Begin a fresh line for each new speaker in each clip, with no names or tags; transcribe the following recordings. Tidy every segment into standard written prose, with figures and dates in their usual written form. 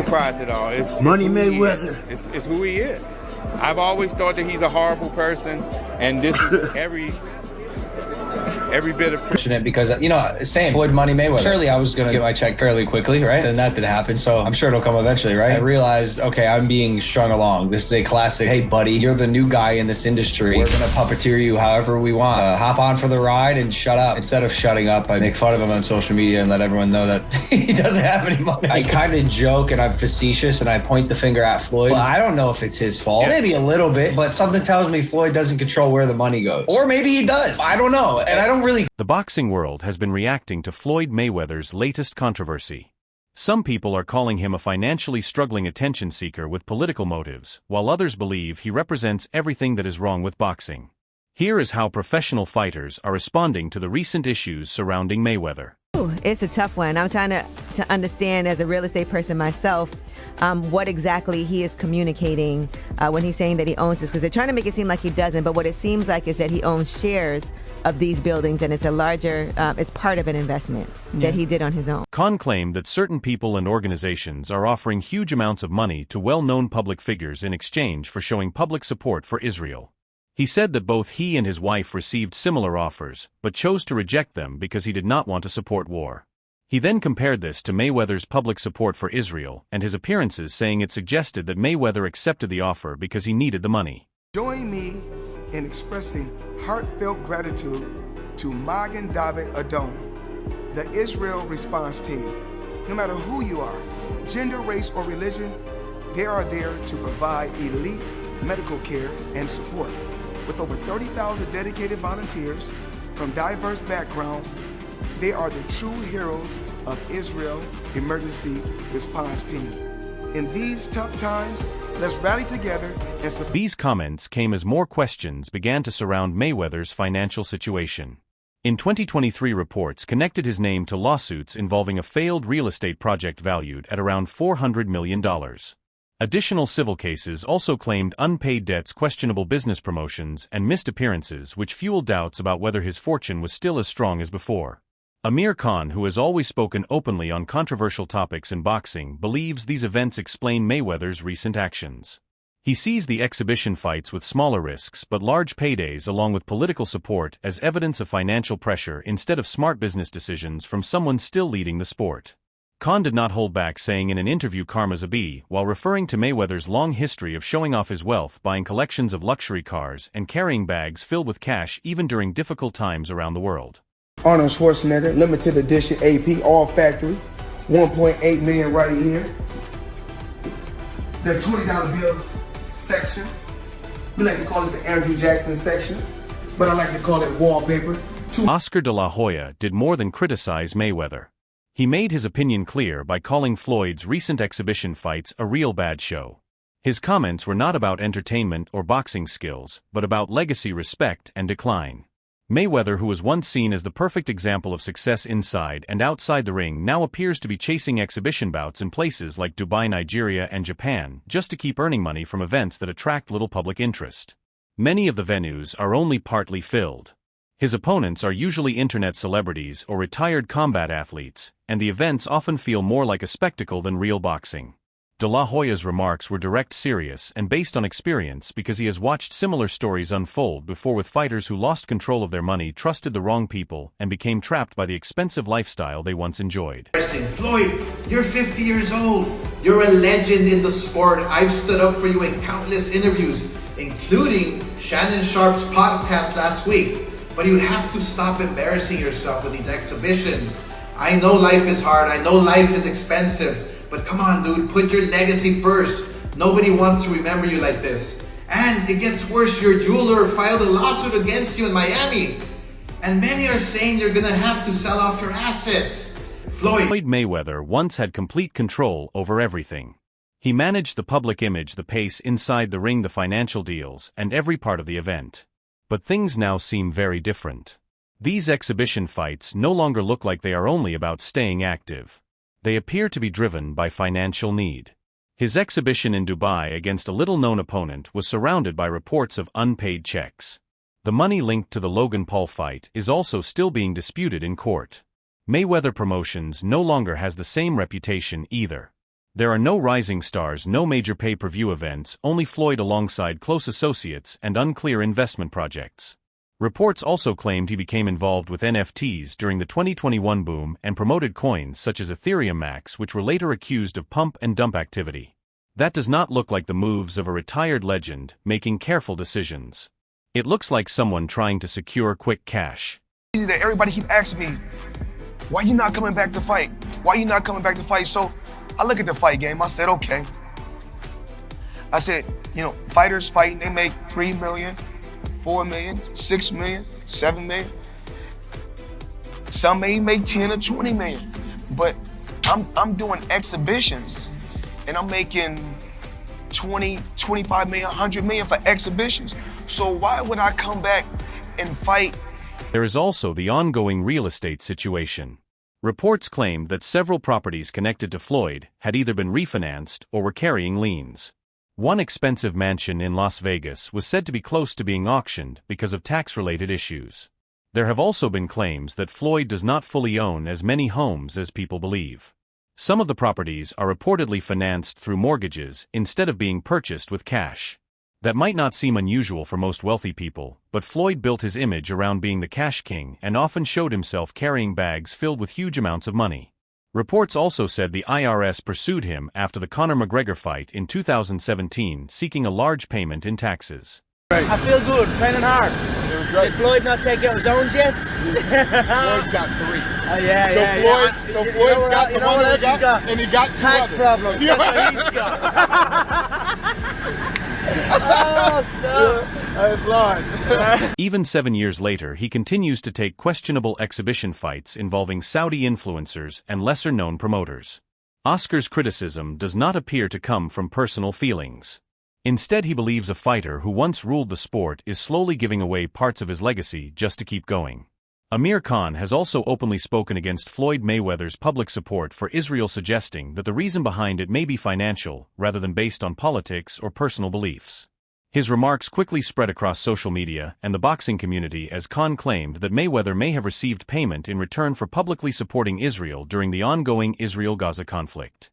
surprised at all. It's
Money
who he
Mayweather.
is. It's who he is. I've always thought that he's a horrible person, and this is every bit of
because, you know, same Floyd Money Mayweather. Surely I was going to get my check fairly quickly, right? And that did happen. So I'm sure it'll come eventually, right? I realized, okay, I'm being strung along. This is a classic. Hey, buddy, you're the new guy in this industry. We're going to puppeteer you however we want. Hop on for the ride and shut up. Instead of shutting up, I make fun of him on social media and let everyone know that he doesn't have any money. I kind of joke and I'm facetious and I point the finger at Floyd. But I don't know if it's his fault. Maybe a little bit, but something tells me Floyd doesn't control where the money goes. Or maybe he does. I don't know. And I don't really...
The boxing world has been reacting to Floyd Mayweather's latest controversy. Some people are calling him a financially struggling attention seeker with political motives, while others believe he represents everything that is wrong with boxing. Here is how professional fighters are responding to the recent issues surrounding Mayweather.
It's a tough one. I'm trying to understand, as a real estate person myself, what exactly he is communicating when he's saying that he owns this, because they're trying to make it seem like he doesn't, but what it seems like is that he owns shares of these buildings, and it's a larger, it's part of an investment that he did on his own.
Khan claimed that certain people and organizations are offering huge amounts of money to well-known public figures in exchange for showing public support for Israel. He said that both he and his wife received similar offers, but chose to reject them because he did not want to support war. He then compared this to Mayweather's public support for Israel and his appearances, saying it suggested that Mayweather accepted the offer because he needed the money.
Join me in expressing heartfelt gratitude to Magen David Adom, the Israel response team. No matter who you are, gender, race, or religion, they are there to provide elite medical care and support. With over 30,000 dedicated volunteers from diverse backgrounds, they are the true heroes of Israel Emergency Response Team. In these tough times, let's rally together and support.
These comments came as more questions began to surround Mayweather's financial situation. In 2023, reports connected his name to lawsuits involving a failed real estate project valued at around $400 million. Additional civil cases also claimed unpaid debts, questionable business promotions, and missed appearances, which fueled doubts about whether his fortune was still as strong as before. Amir Khan, who has always spoken openly on controversial topics in boxing, believes these events explain Mayweather's recent actions. He sees the exhibition fights with smaller risks but large paydays along with political support as evidence of financial pressure instead of smart business decisions from someone still leading the sport. Khan did not hold back, saying in an interview Karma's a bee, while referring to Mayweather's long history of showing off his wealth, buying collections of luxury cars and carrying bags filled with cash even during difficult times around the world.
Arnold Schwarzenegger, limited edition AP, all factory, 1.8 million right here. The $20 bills section. We like to call this the Andrew Jackson section, but I like to call it wallpaper.
Oscar de la Hoya did more than criticize Mayweather. He made his opinion clear by calling Floyd's recent exhibition fights a real bad show. His comments were not about entertainment or boxing skills, but about legacy, respect, and decline. Mayweather, who was once seen as the perfect example of success inside and outside the ring, now appears to be chasing exhibition bouts in places like Dubai, Nigeria, and Japan just to keep earning money from events that attract little public interest. Many of the venues are only partly filled. His opponents are usually internet celebrities or retired combat athletes, and the events often feel more like a spectacle than real boxing. De La Hoya's remarks were direct, serious, and based on experience because he has watched similar stories unfold before with fighters who lost control of their money, trusted the wrong people, and became trapped by the expensive lifestyle they once enjoyed.
Floyd, you're 50 years old. You're a legend in the sport. I've stood up for you in countless interviews, including Shannon Sharpe's podcast last week. But you have to stop embarrassing yourself with these exhibitions. I know life is hard. I know life is expensive. But come on, dude, put your legacy first. Nobody wants to remember you like this. And it gets worse. Your jeweler filed a lawsuit against you in Miami. And many are saying you're gonna have to sell off your assets.
Floyd Mayweather once had complete control over everything. He managed the public image, the pace inside the ring, the financial deals, and every part of the event. But things now seem very different. These exhibition fights no longer look like they are only about staying active. They appear to be driven by financial need. His exhibition in Dubai against a little-known opponent was surrounded by reports of unpaid checks. The money linked to the Logan Paul fight is also still being disputed in court. Mayweather Promotions no longer has the same reputation either. There are no rising stars, no major pay-per-view events, only Floyd alongside close associates and unclear investment projects. Reports also claimed he became involved with NFTs during the 2021 boom and promoted coins such as Ethereum Max, which were later accused of pump and dump activity. That does not look like the moves of a retired legend making careful decisions. It looks like someone trying to secure quick cash.
Everybody keep asking me, why you not coming back to fight? Why you not coming back to fight? So I look at the fight game, I said, okay. I said, fighters fighting, they make 3 million, 4 million, 6 million, 7 million. Some may make 10 or 20 million. But I'm doing exhibitions and I'm making 20, 25 million, 100 million for exhibitions. So why would I come back and fight?
There is also the ongoing real estate situation. Reports claimed that several properties connected to Floyd had either been refinanced or were carrying liens. One expensive mansion in Las Vegas was said to be close to being auctioned because of tax-related issues. There have also been claims that Floyd does not fully own as many homes as people believe. Some of the properties are reportedly financed through mortgages instead of being purchased with cash. That might not seem unusual for most wealthy people, but Floyd built his image around being the cash king and often showed himself carrying bags filled with huge amounts of money. Reports also said the IRS pursued him after the Conor McGregor fight in 2017, seeking a large payment in taxes.
I feel good, training hard. Did Floyd not take out his own jets?
Floyd got 3.
So
Floyd's got the one that he got, and he got 2
tax
others.
problems. That's what he's got.
Even 7 years later, he continues to take questionable exhibition fights involving Saudi influencers and lesser-known promoters. Oscar's criticism does not appear to come from personal feelings. Instead, he believes a fighter who once ruled the sport is slowly giving away parts of his legacy just to keep going. Amir Khan has also openly spoken against Floyd Mayweather's public support for Israel, suggesting that the reason behind it may be financial rather than based on politics or personal beliefs. His remarks quickly spread across social media and the boxing community as Khan claimed that Mayweather may have received payment in return for publicly supporting Israel during the ongoing Israel-Gaza conflict.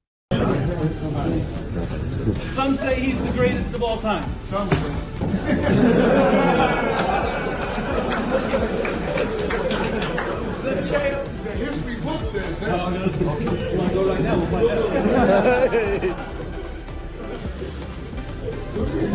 Some say he's the greatest of all time.
Some say. The history book says that.
You want to go right now? We'll find out.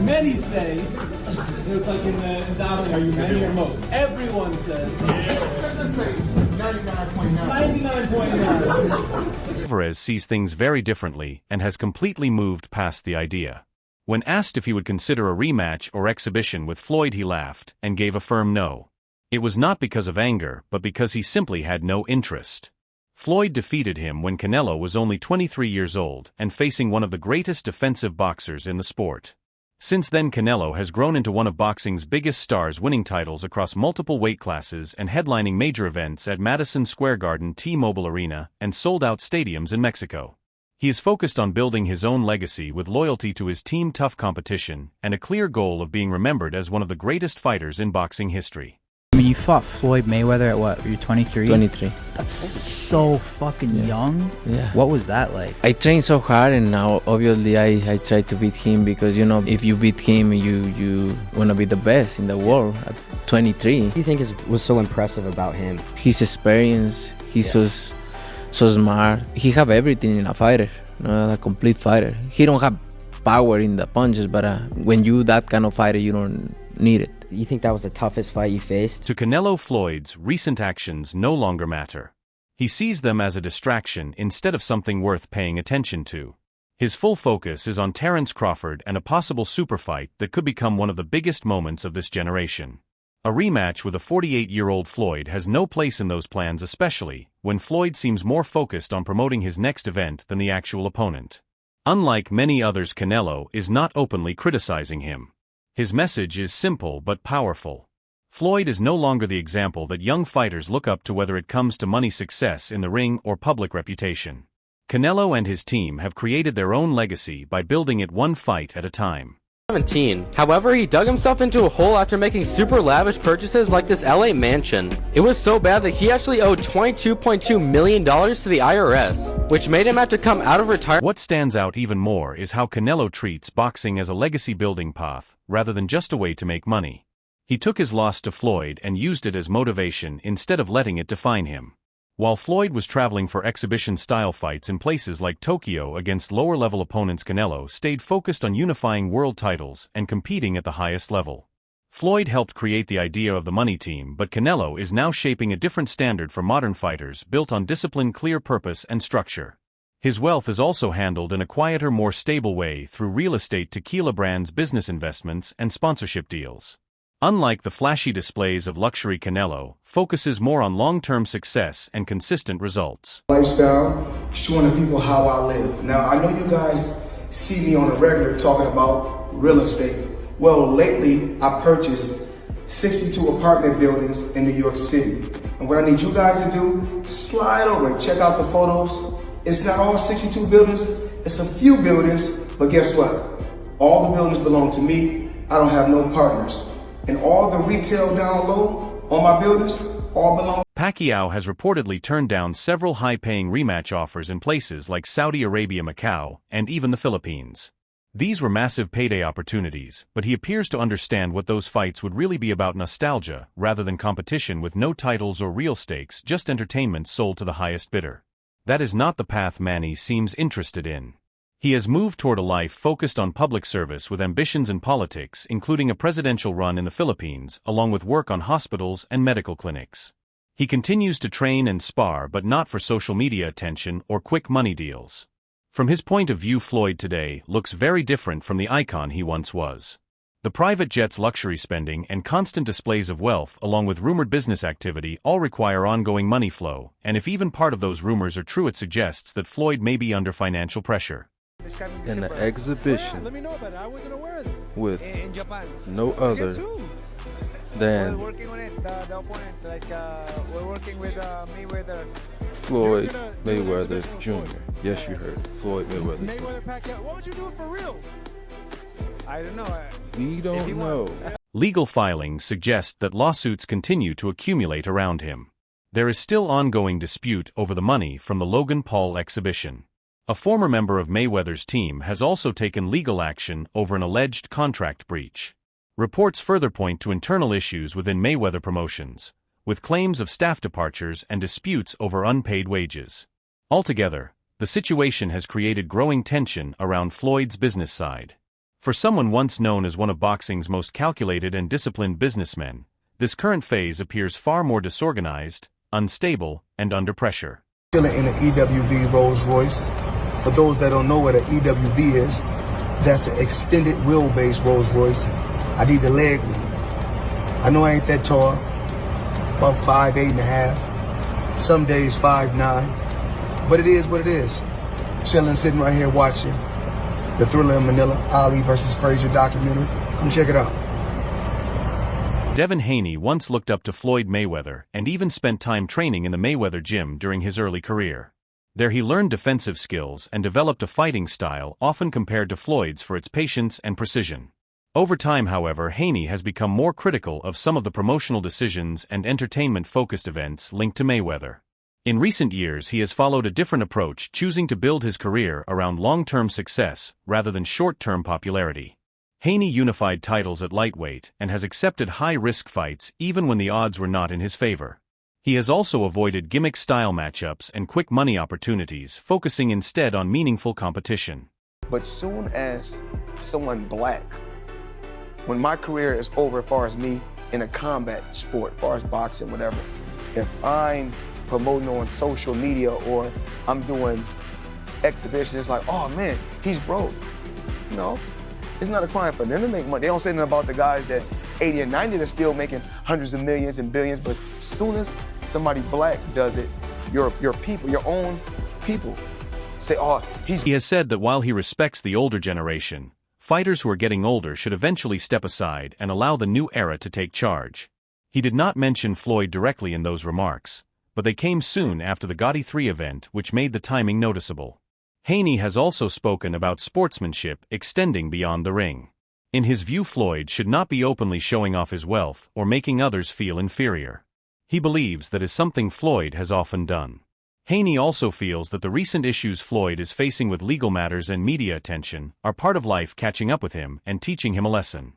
Many say, it's like in davening, are you many or most? Everyone says.
Let's say 99.9.
99.9.
Alvarez sees things very differently and has completely moved past the idea. When asked if he would consider a rematch or exhibition with Floyd, he laughed and gave a firm no. It was not because of anger, but because he simply had no interest. Floyd defeated him when Canelo was only 23 years old and facing one of the greatest defensive boxers in the sport. Since then, Canelo has grown into one of boxing's biggest stars, winning titles across multiple weight classes and headlining major events at Madison Square Garden, T-Mobile Arena, and sold-out stadiums in Mexico. He is focused on building his own legacy with loyalty to his team, tough competition, and a clear goal of being remembered as one of the greatest fighters in boxing history.
I mean, you fought Floyd Mayweather at what? You're 23?
23.
That's so fucking young.
Yeah.
What was that like?
I trained so hard, and now obviously I try to beat him because, you know, if you beat him, you want to be the best in the world at 23.
What do you think was so impressive about him?
His experience, he's so smart. He have everything in a fighter, you know, a complete fighter. He don't have power in the punches, but when you that kind of fighter, you don't need it.
You think that was the toughest fight you faced?
To Canelo, Floyd's recent actions no longer matter. He sees them as a distraction instead of something worth paying attention to. His full focus is on Terence Crawford and a possible super fight that could become one of the biggest moments of this generation. A rematch with a 48-year-old Floyd has no place in those plans, especially when Floyd seems more focused on promoting his next event than the actual opponent. Unlike many others, Canelo is not openly criticizing him. His message is simple but powerful. Floyd is no longer the example that young fighters look up to, whether it comes to money, success in the ring, or public reputation. Canelo and his team have created their own legacy by building it one fight at a time.
17. However, he dug himself into a hole after making super lavish purchases like this LA mansion. It was so bad that he actually owed $22.2 million to the IRS, which made him have to come out of retirement.
What stands out even more is how Canelo treats boxing as a legacy-building path, rather than just a way to make money. He took his loss to Floyd and used it as motivation instead of letting it define him. While Floyd was traveling for exhibition-style fights in places like Tokyo against lower-level opponents, Canelo stayed focused on unifying world titles and competing at the highest level. Floyd helped create the idea of the money team, but Canelo is now shaping a different standard for modern fighters built on discipline, clear purpose, and structure. His wealth is also handled in a quieter, more stable way through real estate, tequila brands, business investments, and sponsorship deals. Unlike the flashy displays of luxury, Canelo focuses more on long-term success and consistent results.
Lifestyle, showing the people how I live. Now, I know you guys see me on a regular talking about real estate. Well, lately, I purchased 62 apartment buildings in New York City. And what I need you guys to do, slide over and check out the photos. It's not all 62 buildings, it's a few buildings, but guess what? All the buildings belong to me. I don't have no partners. And all the retail down low on my buildings all belong.
Pacquiao has reportedly turned down several high-paying rematch offers in places like Saudi Arabia, Macau, and even the Philippines. These were massive payday opportunities, but he appears to understand what those fights would really be about: nostalgia, rather than competition with no titles or real stakes, just entertainment sold to the highest bidder. That is not the path Manny seems interested in. He has moved toward a life focused on public service with ambitions in politics, including a presidential run in the Philippines, along with work on hospitals and medical clinics. He continues to train and spar, but not for social media attention or quick money deals. From his point of view, Floyd today looks very different from the icon he once was. The private jets, luxury spending, and constant displays of wealth, along with rumored business activity, all require ongoing money flow, and if even part of those rumors are true, it suggests that Floyd may be under financial pressure.
In the exhibition with no other than Floyd Mayweather Jr. Yes, you heard. Floyd Mayweather Jr.
What would you do for reals? I don't know.
We don't know.
Legal filings suggest that lawsuits continue to accumulate around him. There is still ongoing dispute over the money from the Logan Paul exhibition. A former member of Mayweather's team has also taken legal action over an alleged contract breach. Reports further point to internal issues within Mayweather Promotions, with claims of staff departures and disputes over unpaid wages. Altogether, the situation has created growing tension around Floyd's business side. For someone once known as one of boxing's most calculated and disciplined businessmen, this current phase appears far more disorganized, unstable, and under pressure.
Still in an EWB Rolls Royce. For those that don't know what an EWB is, that's an extended wheelbase Rolls Royce. I need the leg room. I know I ain't that tall, about 5'8.5", some days 5'9", but it is what it is. Chilling, sitting right here watching the Thriller in Manila, Ali versus Frazier documentary. Come check it out.
Devin Haney once looked up to Floyd Mayweather and even spent time training in the Mayweather gym during his early career. There he learned defensive skills and developed a fighting style often compared to Floyd's for its patience and precision. Over time, however, Haney has become more critical of some of the promotional decisions and entertainment-focused events linked to Mayweather. In recent years, he has followed a different approach, choosing to build his career around long-term success rather than short-term popularity. Haney unified titles at lightweight and has accepted high-risk fights even when the odds were not in his favor. He has also avoided gimmick-style matchups and quick money opportunities, focusing instead on meaningful competition.
But soon as someone black, when my career is over as far as me in a combat sport, as far as boxing, whatever, if I'm promoting on social media or I'm doing exhibitions, it's like, oh man, he's broke. No, it's not a crime for them to make money. They don't say nothing about the guys that's 80 and 90 that's still making hundreds of millions and billions, but as soon as somebody black does it, your people, your own people, say, oh,
He has said that while he respects the older generation, fighters who are getting older should eventually step aside and allow the new era to take charge. He did not mention Floyd directly in those remarks, but they came soon after the Gotti 3 event, which made the timing noticeable. Haney has also spoken about sportsmanship extending beyond the ring. In his view, Floyd should not be openly showing off his wealth or making others feel inferior. He believes that is something Floyd has often done. Haney also feels that the recent issues Floyd is facing with legal matters and media attention are part of life catching up with him and teaching him a lesson.